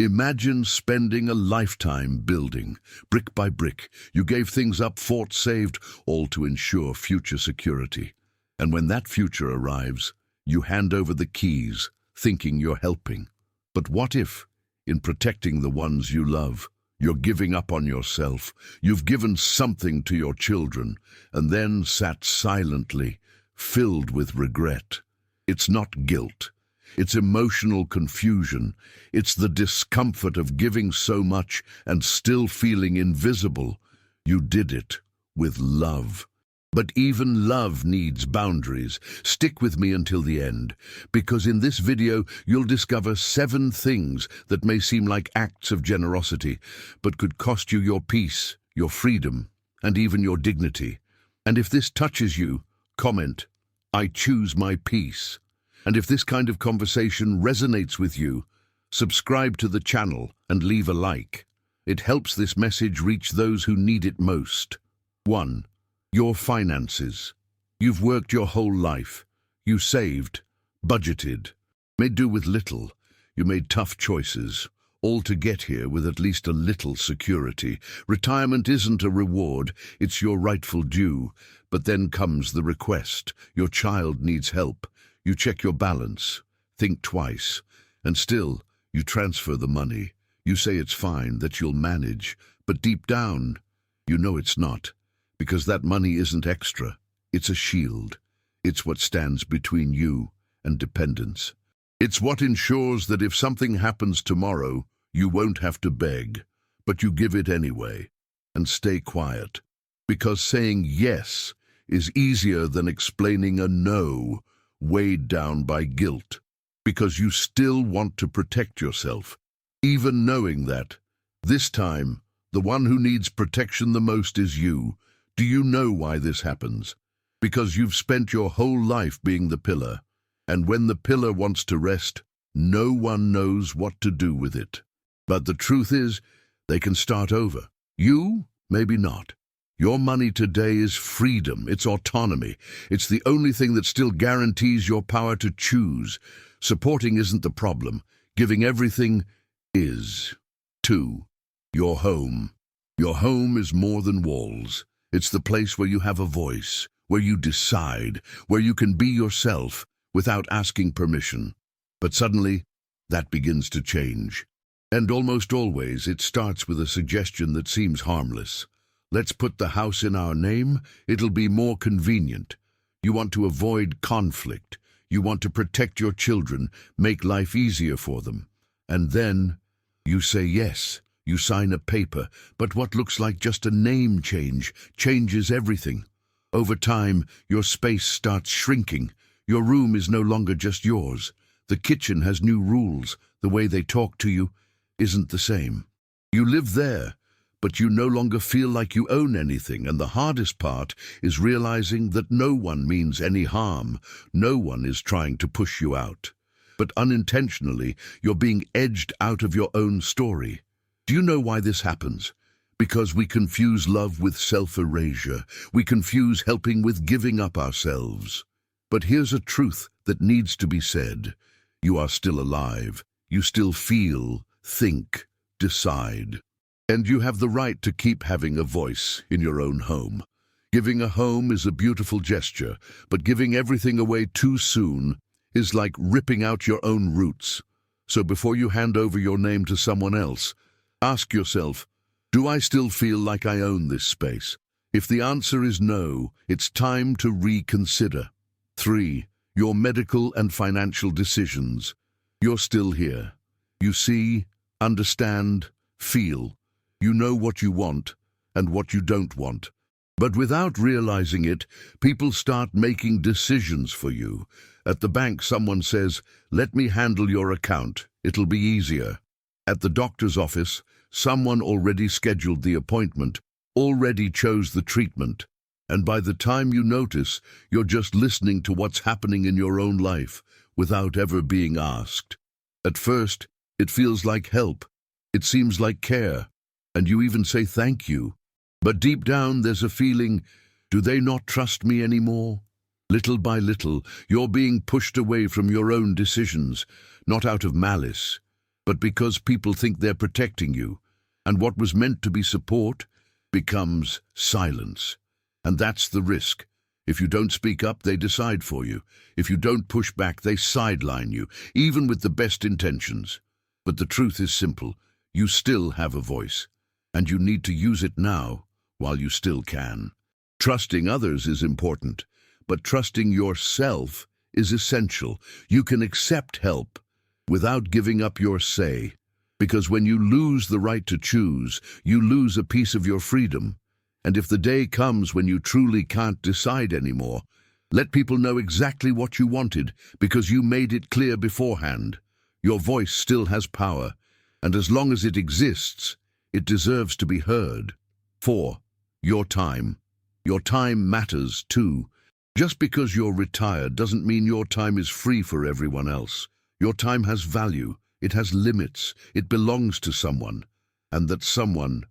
Imagine spending a lifetime building, brick by brick. You gave things up, fought, saved, all to ensure future security. And when that future arrives, you hand over the keys, thinking you're helping. But what if, in protecting the ones you love, you're giving up on yourself? You've given something to your children, and then sat silently, filled with regret. It's not guilt. It's emotional confusion. It's the discomfort of giving so much and still feeling invisible. You did it with love. But even love needs boundaries. Stick with me until the end, because in this video you'll discover 7 things that may seem like acts of generosity, but could cost you your peace, your freedom, and even your dignity. And if this touches you, comment, "I choose my peace." And if this kind of conversation resonates with you, subscribe to the channel and leave a like. It helps this message reach those who need it most. 1. Your finances. You've worked your whole life. You saved, budgeted, made do with little. You made tough choices, all to get here with at least a little security. Retirement isn't a reward, it's your rightful due. But then comes the request. Your child needs help. You check your balance, think twice, and still you transfer the money. You say it's fine, that you'll manage, but deep down, you know it's not, because that money isn't extra. It's a shield. It's what stands between you and dependence. It's what ensures that if something happens tomorrow, you won't have to beg, but you give it anyway, and stay quiet, because saying yes is easier than explaining a no, weighed down by guilt, because you still want to protect yourself, even knowing that, this time, the one who needs protection the most is you. Do you know why this happens? Because you've spent your whole life being the pillar, and when the pillar wants to rest, no one knows what to do with it. But the truth is, they can start over. You, maybe not. Your money today is freedom, it's autonomy. It's the only thing that still guarantees your power to choose. Supporting isn't the problem. Giving everything is. 2. Your home. Your home is more than walls. It's the place where you have a voice, where you decide, where you can be yourself without asking permission. But suddenly, that begins to change. And almost always, it starts with a suggestion that seems harmless. Let's put the house in our name, it'll be more convenient. You want to avoid conflict. You want to protect your children, make life easier for them. And then you say yes. You sign a paper, but what looks like just a name change changes everything. Over time, your space starts shrinking. Your room is no longer just yours. The kitchen has new rules. The way they talk to you isn't the same. You live there, but you no longer feel like you own anything, and the hardest part is realizing that no one means any harm. No one is trying to push you out. But unintentionally, you're being edged out of your own story. Do you know why this happens? Because we confuse love with self-erasure. We confuse helping with giving up ourselves. But here's a truth that needs to be said. You are still alive. You still feel, think, decide. And you have the right to keep having a voice in your own home. Giving a home is a beautiful gesture, but giving everything away too soon is like ripping out your own roots. So before you hand over your name to someone else, ask yourself, do I still feel like I own this space? If the answer is no, it's time to reconsider. 3. Your medical and financial decisions. You're still here. You see, understand, feel. You know what you want and what you don't want. But without realizing it, people start making decisions for you. At the bank, someone says, "Let me handle your account. It'll be easier." At the doctor's office, someone already scheduled the appointment, already chose the treatment. And by the time you notice, you're just listening to what's happening in your own life without ever being asked. At first, it feels like help. It seems like care. And you even say thank you. But deep down, there's a feeling, do they not trust me anymore? Little by little, you're being pushed away from your own decisions, not out of malice, but because people think they're protecting you, and what was meant to be support becomes silence. And that's the risk. If you don't speak up, they decide for you. If you don't push back, they sideline you, even with the best intentions. But the truth is simple. You still have a voice, and you need to use it now while you still can. Trusting others is important, but trusting yourself is essential. You can accept help without giving up your say, because when you lose the right to choose, you lose a piece of your freedom. And if the day comes when you truly can't decide anymore, let people know exactly what you wanted, because you made it clear beforehand. Your voice still has power, and as long as it exists, it deserves to be heard. 4. Your time. Your time matters too. Just because you're retired doesn't mean your time is free for everyone else. Your time has value, it has limits, it belongs to someone, and that someone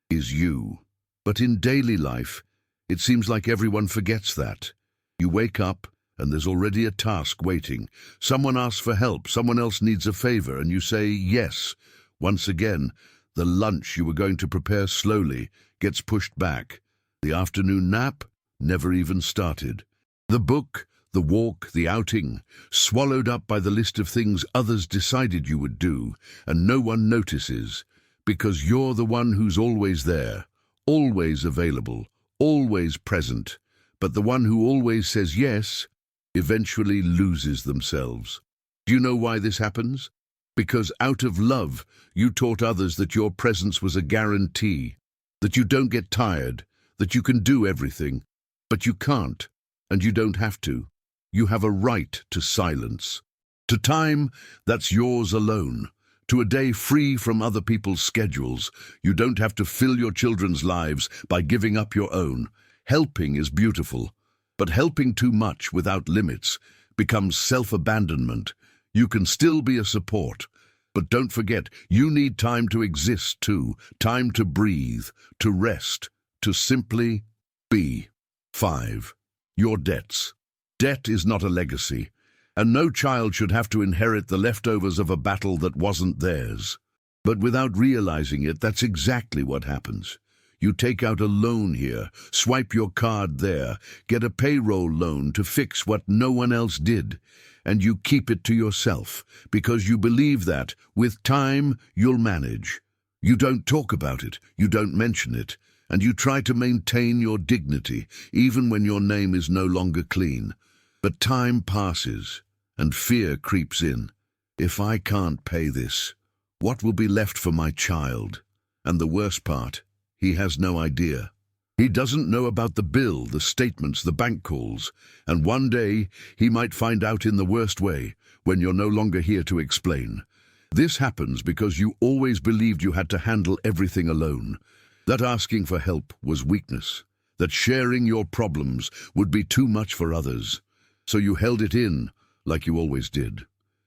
is you. But in daily life, it seems like everyone forgets that. You wake up, and there's already a task waiting. Someone asks for help, someone else needs a favor, and you say yes. Once again, the lunch you were going to prepare slowly gets pushed back. The afternoon nap never even started. The book, the walk, the outing, swallowed up by the list of things others decided you would do, and no one notices, because you're the one who's always there, always available, always present. But the one who always says yes eventually loses themselves. Do you know why this happens? Because out of love, you taught others that your presence was a guarantee, that you don't get tired, that you can do everything. But you can't, and you don't have to. You have a right to silence, to time that's yours alone, to a day free from other people's schedules. You don't have to fill your children's lives by giving up your own. Helping is beautiful, but helping too much without limits becomes self-abandonment. You can still be a support, but don't forget, you need time to exist too, time to breathe, to rest, to simply be. 5. Your debts. Debt is not a legacy, and no child should have to inherit the leftovers of a battle that wasn't theirs. But without realizing it, that's exactly what happens. You take out a loan here, swipe your card there, get a payroll loan to fix what no one else did, and you keep it to yourself because you believe that, with time, you'll manage. You don't talk about it, you don't mention it, and you try to maintain your dignity even when your name is no longer clean. But time passes, and fear creeps in. If I can't pay this, what will be left for my child? And the worst part, he has no idea. He doesn't know about the bill, the statements, the bank calls, and one day he might find out in the worst way, when you're no longer here to explain. This happens because you always believed you had to handle everything alone, that asking for help was weakness, that sharing your problems would be too much for others. So you held it in, like you always did.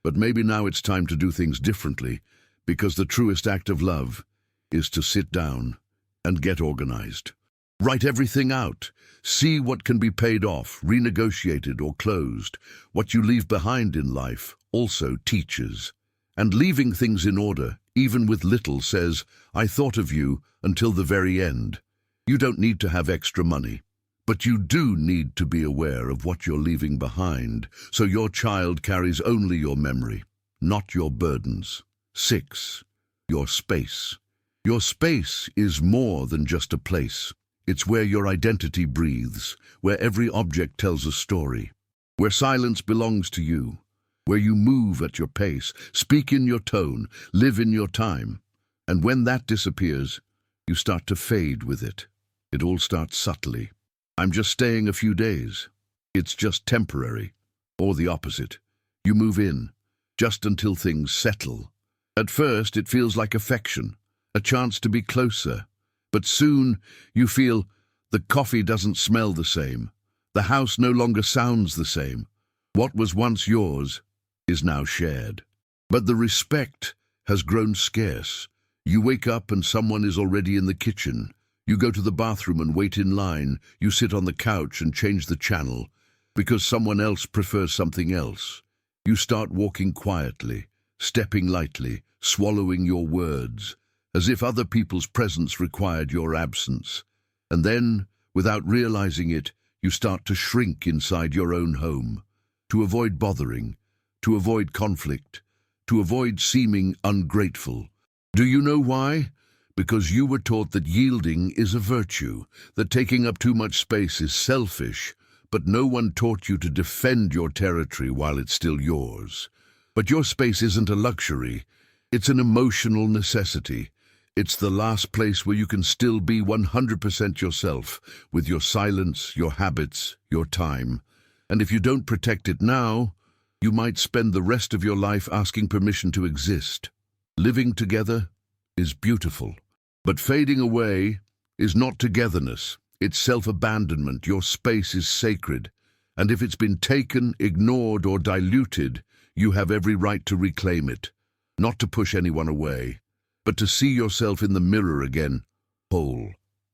But maybe now it's time to do things differently, because the truest act of love is to sit down and get organized. Write everything out. See what can be paid off, renegotiated or closed. What you leave behind in life also teaches. And leaving things in order, even with little, says, I thought of you until the very end. You don't need to have extra money, but you do need to be aware of what you're leaving behind, so your child carries only your memory, not your burdens. 6. Your space. Your space is more than just a place. It's where your identity breathes, where every object tells a story, where silence belongs to you, where you move at your pace, speak in your tone, live in your time. And when that disappears, you start to fade with it. It all starts subtly. I'm just staying a few days. It's just temporary. Or the opposite. You move in, just until things settle. At first, it feels like affection, a chance to be closer. But soon, you feel the coffee doesn't smell the same. The house no longer sounds the same. What was once yours is now shared. But the respect has grown scarce. You wake up and someone is already in the kitchen. You go to the bathroom and wait in line. You sit on the couch and change the channel because someone else prefers something else. You start walking quietly, stepping lightly, swallowing your words, as if other people's presence required your absence. And then, without realizing it, you start to shrink inside your own home, to avoid bothering, to avoid conflict, to avoid seeming ungrateful. Do you know why? Because you were taught that yielding is a virtue, that taking up too much space is selfish, but no one taught you to defend your territory while it's still yours. But your space isn't a luxury, it's an emotional necessity. It's the last place where you can still be 100% yourself, with your silence, your habits, your time. And if you don't protect it now, you might spend the rest of your life asking permission to exist. Living together is beautiful, but fading away is not togetherness. It's self-abandonment. Your space is sacred, and if it's been taken, ignored, or diluted, you have every right to reclaim it, not to push anyone away, but to see yourself in the mirror again, whole.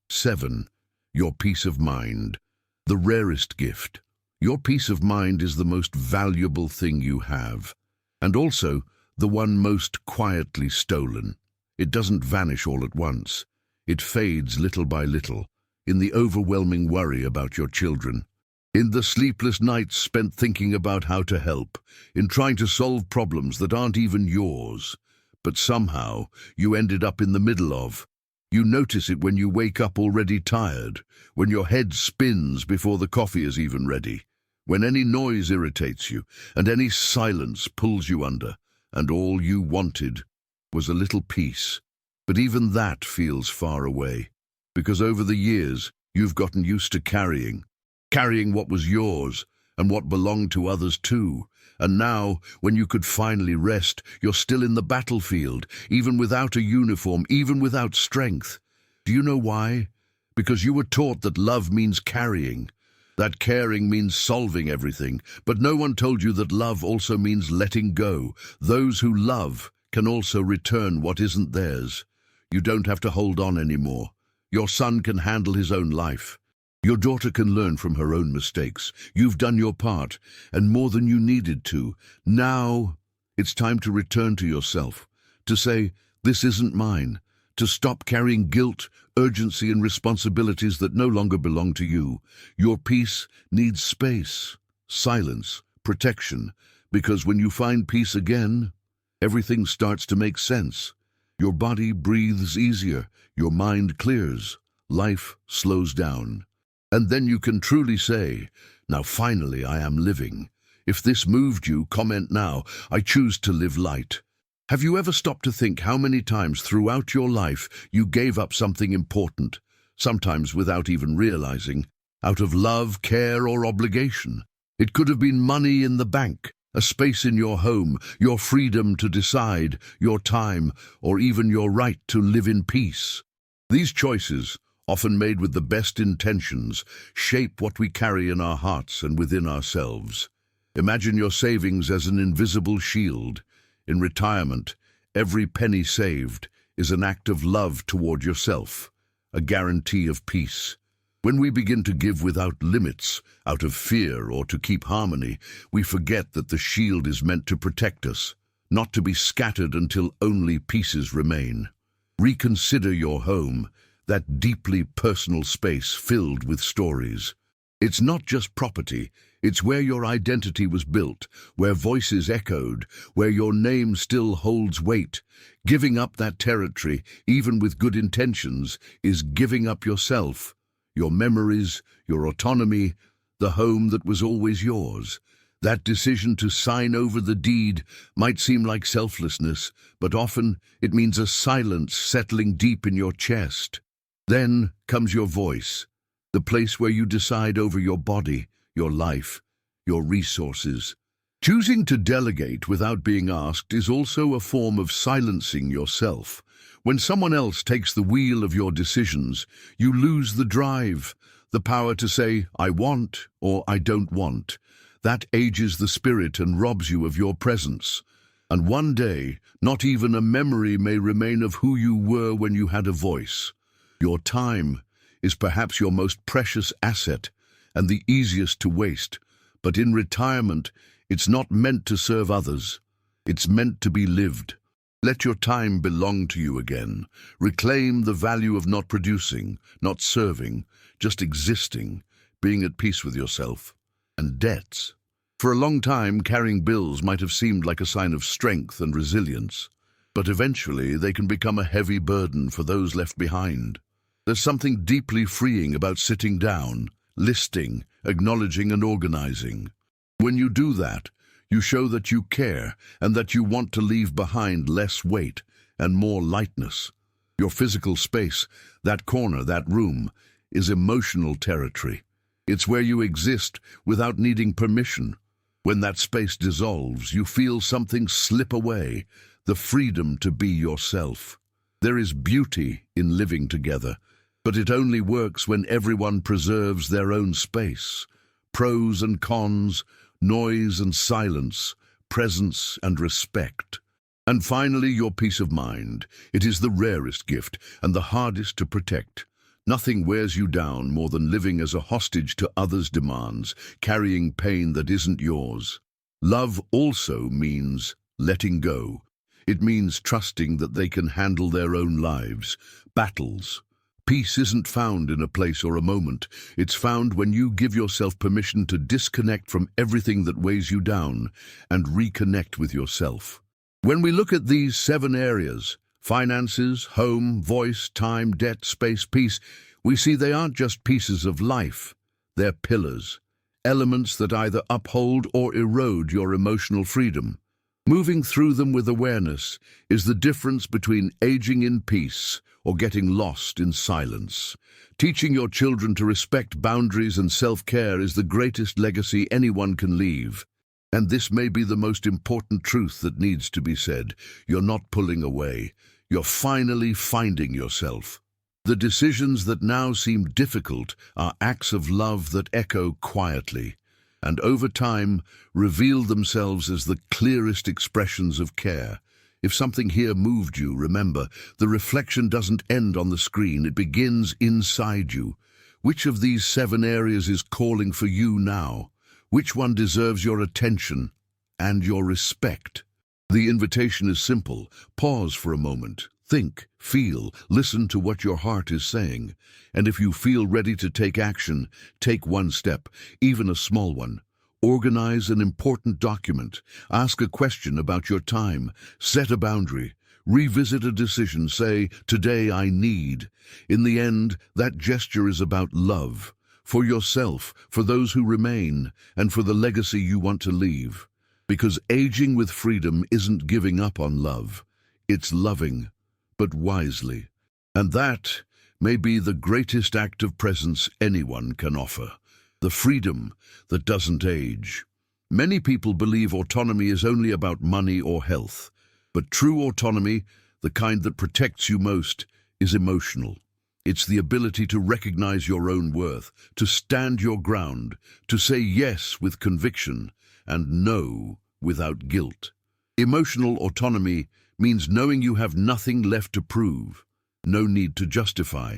7. Your peace of mind, the rarest gift. Your peace of mind is the most valuable thing you have, and also the one most quietly stolen. It doesn't vanish all at once. It fades little by little, in the overwhelming worry about your children, in the sleepless nights spent thinking about how to help, in trying to solve problems that aren't even yours, but somehow you ended up in the middle of. You notice it when you wake up already tired, when your head spins before the coffee is even ready, when any noise irritates you, and any silence pulls you under, and all you wanted was a little peace. But even that feels far away, because over the years you've gotten used to carrying what was yours and what belonged to others too. And now, when you could finally rest, you're still in the battlefield, even without a uniform, even without strength. Do you know why? Because you were taught that love means carrying, that caring means solving everything, but no one told you that love also means letting go. Those who love can also return what isn't theirs. You don't have to hold on anymore. Your son can handle his own life. Your daughter can learn from her own mistakes. You've done your part, and more than you needed to. Now, it's time to return to yourself, to say, this isn't mine, to stop carrying guilt, urgency, and responsibilities that no longer belong to you. Your peace needs space, silence, protection, because when you find peace again, everything starts to make sense. Your body breathes easier, your mind clears, life slows down. And then you can truly say, now finally I am living. If this moved you, comment now. I choose to live light. Have you ever stopped to think how many times throughout your life you gave up something important, sometimes without even realizing, out of love, care, or obligation? It could have been money in the bank, a space in your home, your freedom to decide, your time, or even your right to live in peace. These choices, often made with the best intentions, shape what we carry in our hearts and within ourselves. Imagine your savings as an invisible shield. In retirement, every penny saved is an act of love toward yourself, a guarantee of peace. When we begin to give without limits, out of fear or to keep harmony, we forget that the shield is meant to protect us, not to be scattered until only pieces remain. Reconsider your home, that deeply personal space filled with stories. It's not just property, it's where your identity was built, where voices echoed, where your name still holds weight. Giving up that territory, even with good intentions, is giving up yourself, your memories, your autonomy, the home that was always yours. That decision to sign over the deed might seem like selflessness, but often it means a silence settling deep in your chest. Then comes your voice, the place where you decide over your body, your life, your resources. Choosing to delegate without being asked is also a form of silencing yourself. When someone else takes the wheel of your decisions, you lose the drive, the power to say, I want or I don't want. That ages the spirit and robs you of your presence. And one day, not even a memory may remain of who you were when you had a voice. Your time is perhaps your most precious asset and the easiest to waste. But in retirement, it's not meant to serve others. It's meant to be lived. Let your time belong to you again. Reclaim the value of not producing, not serving, just existing, being at peace with yourself. And debts. For a long time, carrying bills might have seemed like a sign of strength and resilience, but eventually they can become a heavy burden for those left behind. There's something deeply freeing about sitting down, listing, acknowledging and organizing. When you do that, you show that you care and that you want to leave behind less weight and more lightness. Your physical space, that corner, that room, is emotional territory. It's where you exist without needing permission. When that space dissolves, you feel something slip away, the freedom to be yourself. There is beauty in living together, but it only works when everyone preserves their own space. Pros and cons, noise and silence, presence and respect. And finally, your peace of mind. It is the rarest gift and the hardest to protect. Nothing wears you down more than living as a hostage to others' demands, carrying pain that isn't yours. Love also means letting go. It means trusting that they can handle their own lives, battles. Peace isn't found in a place or a moment. It's found when you give yourself permission to disconnect from everything that weighs you down and reconnect with yourself. When we look at these 7 areas, finances, home, voice, time, debt, space, peace, we see they aren't just pieces of life. They're pillars, elements that either uphold or erode your emotional freedom. Moving through them with awareness is the difference between aging in peace or getting lost in silence. Teaching your children to respect boundaries and self-care is the greatest legacy anyone can leave. And this may be the most important truth that needs to be said. You're not pulling away. You're finally finding yourself. The decisions that now seem difficult are acts of love that echo quietly, and over time reveal themselves as the clearest expressions of care. If something here moved you, remember, the reflection doesn't end on the screen, it begins inside you. Which of these 7 areas is calling for you now? Which one deserves your attention and your respect? The invitation is simple. Pause for a moment. Think, feel, listen to what your heart is saying. And if you feel ready to take action, take one step, even a small one. Organize an important document. Ask a question about your time. Set a boundary. Revisit a decision. Say, today I need. In the end, that gesture is about love. For yourself, for those who remain, and for the legacy you want to leave. Because aging with freedom isn't giving up on love. It's loving, but wisely. And that may be the greatest act of presence anyone can offer. The freedom that doesn't age. Many people believe autonomy is only about money or health, but true autonomy, the kind that protects you most, is emotional. It's the ability to recognize your own worth, to stand your ground, to say yes with conviction and no without guilt. Emotional autonomy means knowing you have nothing left to prove, no need to justify,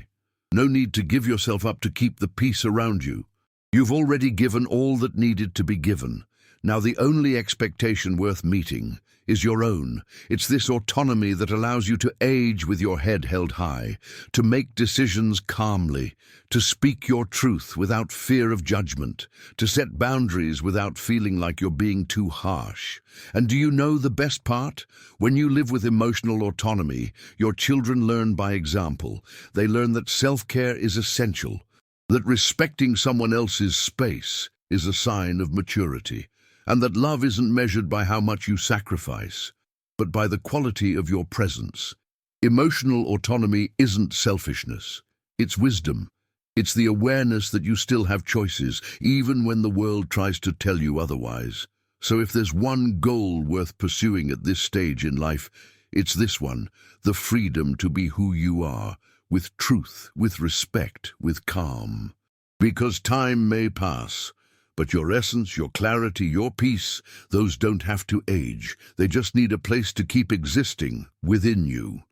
no need to give yourself up to keep the peace around you. You've already given all that needed to be given. Now the only expectation worth meeting is your own. It's this autonomy that allows you to age with your head held high, to make decisions calmly, to speak your truth without fear of judgment, to set boundaries without feeling like you're being too harsh. And do you know the best part? When you live with emotional autonomy, your children learn by example. They learn that self-care is essential, that respecting someone else's space is a sign of maturity, and that love isn't measured by how much you sacrifice, but by the quality of your presence. Emotional autonomy isn't selfishness, it's wisdom. It's the awareness that you still have choices, even when the world tries to tell you otherwise. So if there's one goal worth pursuing at this stage in life, it's this one: the freedom to be who you are, with truth, with respect, with calm. Because time may pass, but your essence, your clarity, your peace, those don't have to age. They just need a place to keep existing within you.